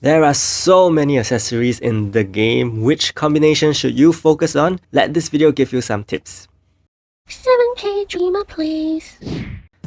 There are so many accessories in the game. Which combination should you focus on? Let this video give you some tips. 7K Dreamer, please.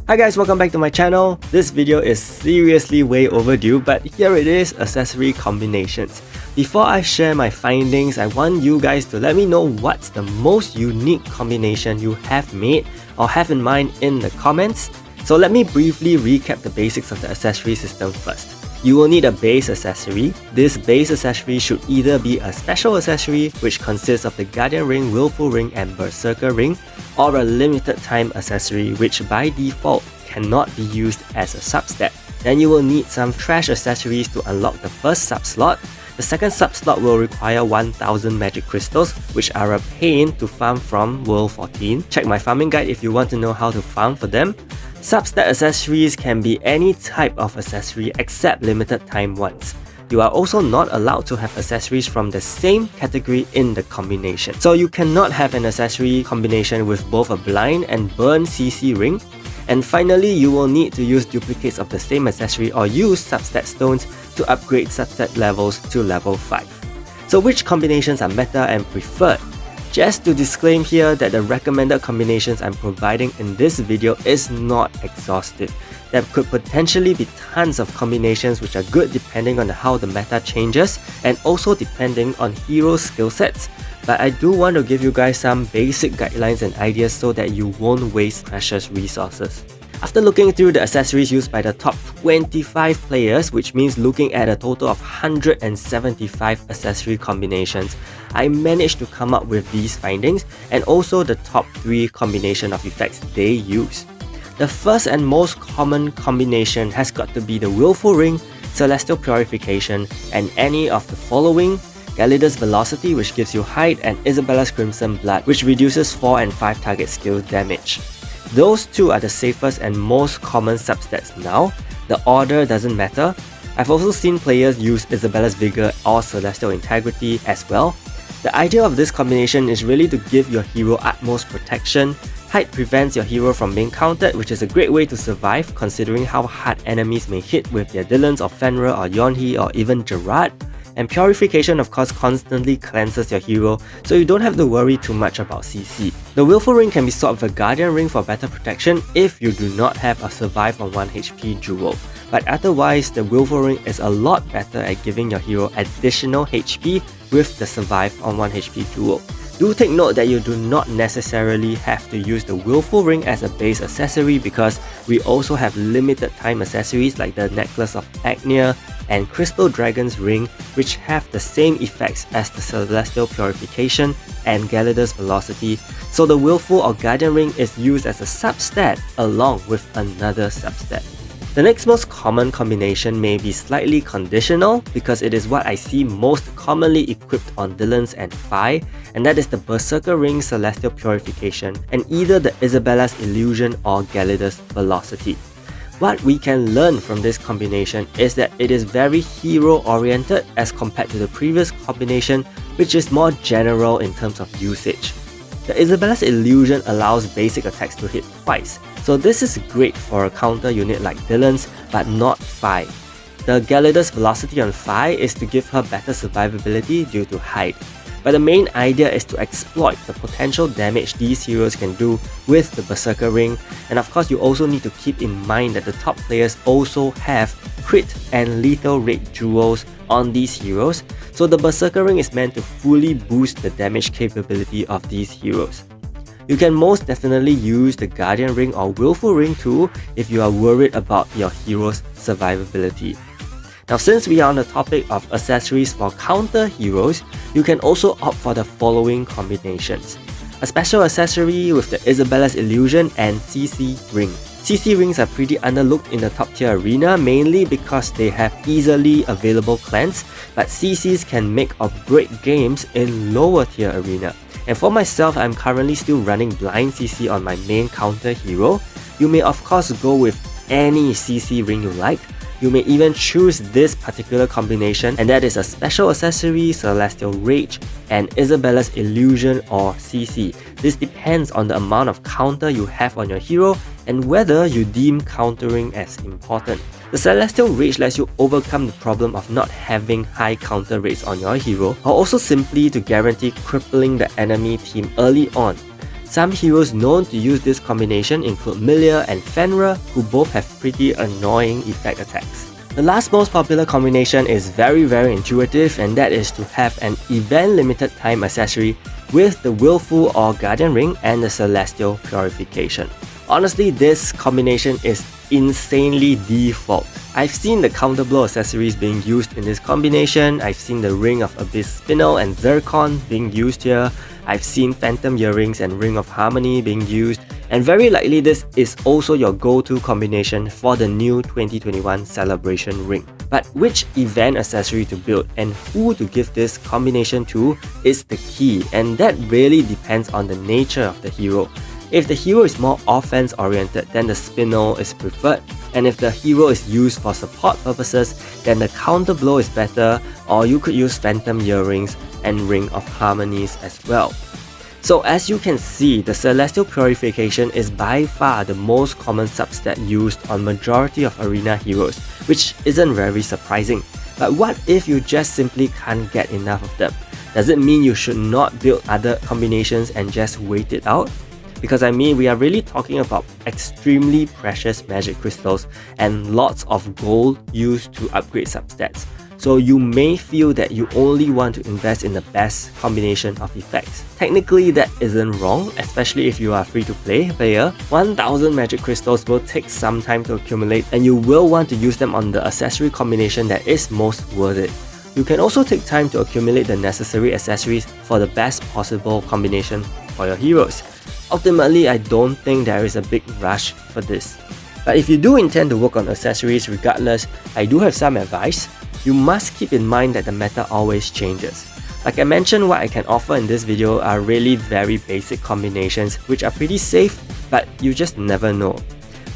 Hi guys, welcome back to my channel. This video is seriously way overdue, but here it is, accessory combinations. Before I share my findings, I want you guys to let me know what's the most unique combination you have made or have in mind in the comments. So let me briefly recap the basics of the accessory system first. You will need a base accessory. This base accessory should either be a special accessory, which consists of the Guardian Ring, Willful Ring and Berserker Ring, or a limited time accessory, which by default cannot be used as a sub-stat. Then you will need some trash accessories to unlock the first sub-slot. The second sub-slot will require 1000 magic crystals, which are a pain to farm from World 14. Check my farming guide if you want to know how to farm for them. Sub-stat accessories can be any type of accessory except limited time ones. You are also not allowed to have accessories from the same category in the combination. So you cannot have an accessory combination with both a blind and burn CC ring. And finally, you will need to use duplicates of the same accessory or use sub-stat stones to upgrade sub-stat levels to level 5. So which combinations are meta and preferred? Just to disclaim here that the recommended combinations I'm providing in this video is not exhaustive. There could potentially be tons of combinations which are good depending on how the meta changes and also depending on hero skill sets. But I do want to give you guys some basic guidelines and ideas so that you won't waste precious resources. After looking through the accessories used by the top 25 players, which means looking at a total of 175 accessory combinations, I managed to come up with these findings and also the top 3 combination of effects they use. The first and most common combination has got to be the Willful Ring, Celestial Purification, and any of the following: Gelidas Velocity, which gives you height, and Isabella's Crimson Blood, which reduces 4 and 5 target skill damage. Those two are the safest and most common substats now. The order doesn't matter. I've also seen players use Isabella's Vigor or Celestial Integrity as well. The idea of this combination is really to give your hero utmost protection. Height prevents your hero from being countered, which is a great way to survive considering how hard enemies may hit with their Dillons or Fenrir or Yonhi or even Gerard. And Purification of course constantly cleanses your hero, so you don't have to worry too much about CC. The Willful Ring can be swapped with a Guardian Ring for better protection if you do not have a Survive on 1 HP duo. But otherwise, the Willful Ring is a lot better at giving your hero additional HP with the Survive on 1 HP duo. Do take note that you do not necessarily have to use the Willful Ring as a base accessory because we also have limited time accessories like the Necklace of Agnia and Crystal Dragon's Ring, which have the same effects as the Celestial Purification and Gelidas Velocity, so the Willful or Guardian Ring is used as a substat along with another substat. The next most common combination may be slightly conditional because it is what I see most commonly equipped on Dillons and Phi, and that is the Berserker Ring Celestial Purification and either the Isabella's Illusion or Gelidas Velocity. What we can learn from this combination is that it is very hero-oriented as compared to the previous combination, which is more general in terms of usage. The Isabella's Illusion allows basic attacks to hit twice, so this is great for a counter unit like Dillons, but not Phi. The Gelidas Velocity on Phi is to give her better survivability due to height. But the main idea is to exploit the potential damage these heroes can do with the Berserker Ring, and of course you also need to keep in mind that the top players also have crit and lethal rate duos on these heroes, so the Berserker Ring is meant to fully boost the damage capability of these heroes. You can most definitely use the Guardian Ring or Willful Ring too if you are worried about your hero's survivability. Now, since we are on the topic of accessories for counter heroes, you can also opt for the following combinations: a special accessory with the Isabella's Illusion and CC Ring. CC rings are pretty underlooked in the top tier arena, mainly because they have easily available clans, but CCs can make or break games in lower tier arena. And for myself, I'm currently still running blind CC on my main counter hero. You may of course go with any CC ring you like. You may even choose this particular combination, and that is a special accessory, Celestial Rage, and Isabella's Illusion or CC. This depends on the amount of counter you have on your hero and whether you deem countering as important. The Celestial Rage lets you overcome the problem of not having high counter rates on your hero, or also simply to guarantee crippling the enemy team early on. Some heroes known to use this combination include Milia and Fenrir, who both have pretty annoying effect attacks. The last most popular combination is very intuitive, and that is to have an event limited time accessory with the Willful or Guardian Ring and the Celestial Purification. Honestly, this combination is insanely default. I've seen the counterblow accessories being used in this combination. I've seen the Ring of Abyss Spinel and Zircon being used here. I've seen Phantom Earrings and Ring of Harmony being used, and very likely this is also your go-to combination for the new 2021 Celebration Ring. But which event accessory to build and who to give this combination to is the key, and that really depends on the nature of the hero. If the hero is more offense oriented, then the Spinel is preferred, and if the hero is used for support purposes, then the counter blow is better, or you could use Phantom Earrings and Ring of Harmonies as well. So as you can see, the Celestial Purification is by far the most common substat used on majority of arena heroes, which isn't very surprising. But what if you just simply can't get enough of them? Does it mean you should not build other combinations and just wait it out? Because I mean, we are really talking about extremely precious magic crystals and lots of gold used to upgrade substats. So you may feel that you only want to invest in the best combination of effects. Technically, that isn't wrong, especially if you are a free-to-play player. 1000 magic crystals will take some time to accumulate, and you will want to use them on the accessory combination that is most worth it. You can also take time to accumulate the necessary accessories for the best possible combination for your heroes. Ultimately, I don't think there is a big rush for this. But if you do intend to work on accessories regardless, I do have some advice. You must keep in mind that the meta always changes. Like I mentioned, what I can offer in this video are really very basic combinations which are pretty safe, but you just never know.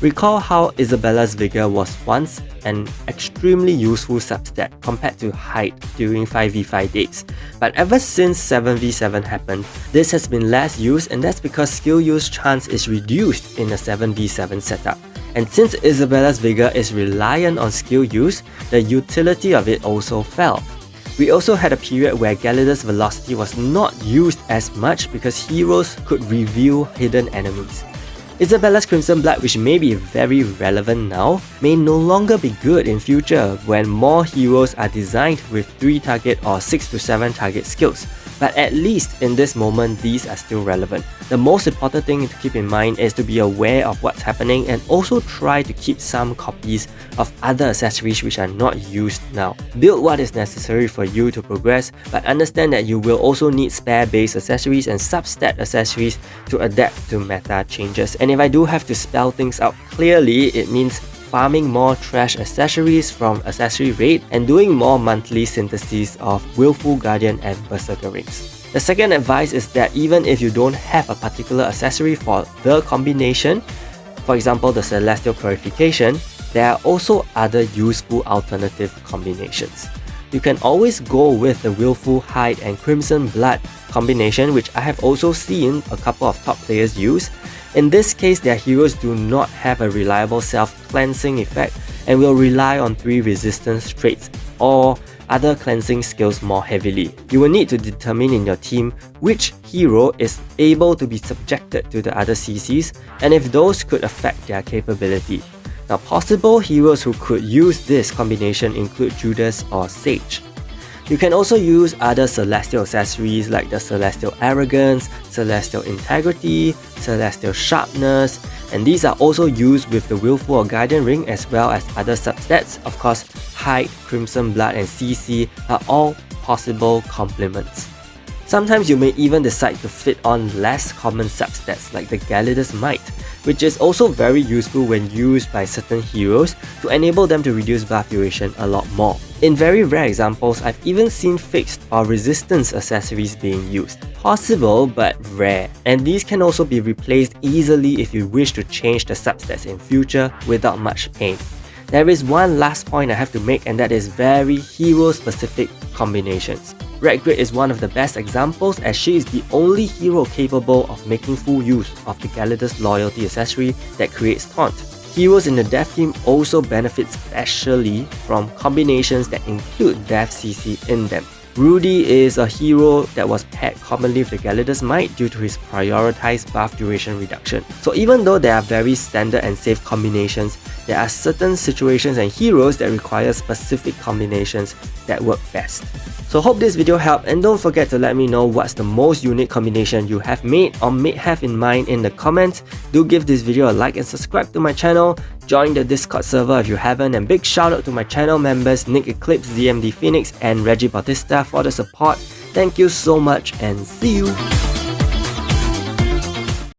Recall how Isabella's Vigor was once an extremely useful substat compared to Height during 5v5 days. But ever since 7v7 happened, this has been less used, and that's because skill use chance is reduced in a 7v7 setup. And since Isabella's Vigor is reliant on skill use, the utility of it also fell. We also had a period where Gallada's Velocity was not used as much because heroes could reveal hidden enemies. Isabella's Crimson Blood, which may be very relevant now, may no longer be good in future when more heroes are designed with 3 target or 6 to 7 target skills. But at least in this moment, these are still relevant. The most important thing to keep in mind is to be aware of what's happening and also try to keep some copies of other accessories which are not used now. Build what is necessary for you to progress, but understand that you will also need spare base accessories and substat accessories to adapt to meta changes. And if I do have to spell things out clearly, it means farming more trash accessories from accessory raid and doing more monthly syntheses of Willful Guardian and Berserker Rings. The second advice is that even if you don't have a particular accessory for the combination, for example the Celestial Purification, there are also other useful alternative combinations. You can always go with the Willful Hide and Crimson Blood combination, which I have also seen a couple of top players use. In this case, their heroes do not have a reliable self-cleansing effect and will rely on 3 resistance traits or other cleansing skills more heavily. You will need to determine in your team which hero is able to be subjected to the other CCs and if those could affect their capability. Now, possible heroes who could use this combination include Judas or Sage. You can also use other Celestial accessories like the Celestial Arrogance, Celestial Integrity, Celestial Sharpness, and these are also used with the Willful or Guardian Ring as well as other substats. Of course, Height, Crimson Blood and CC are all possible complements. Sometimes you may even decide to fit on less common substats like the Gallada's Might, which is also very useful when used by certain heroes to enable them to reduce buff duration a lot more. In very rare examples, I've even seen fixed or resistance accessories being used. Possible, but rare. And these can also be replaced easily if you wish to change the substats in future without much pain. There is one last point I have to make, and that is very hero-specific combinations. Red Grid is one of the best examples as she is the only hero capable of making full use of the Gyarados loyalty accessory that creates taunt. Heroes in the Death team also benefit specially from combinations that include Death CC in them. Rudy is a hero that was paired commonly with the Gyarados Might due to his prioritized buff duration reduction. So even though there are very standard and safe combinations, there are certain situations and heroes that require specific combinations that work best. So hope this video helped, and don't forget to let me know what's the most unique combination you have made or may have in mind in the comments. Do give this video a like and subscribe to my channel. Join the Discord server if you haven't, and big shout out to my channel members Nick Eclipse, ZMD Phoenix and Reggie Bautista for the support. Thank you so much and see you!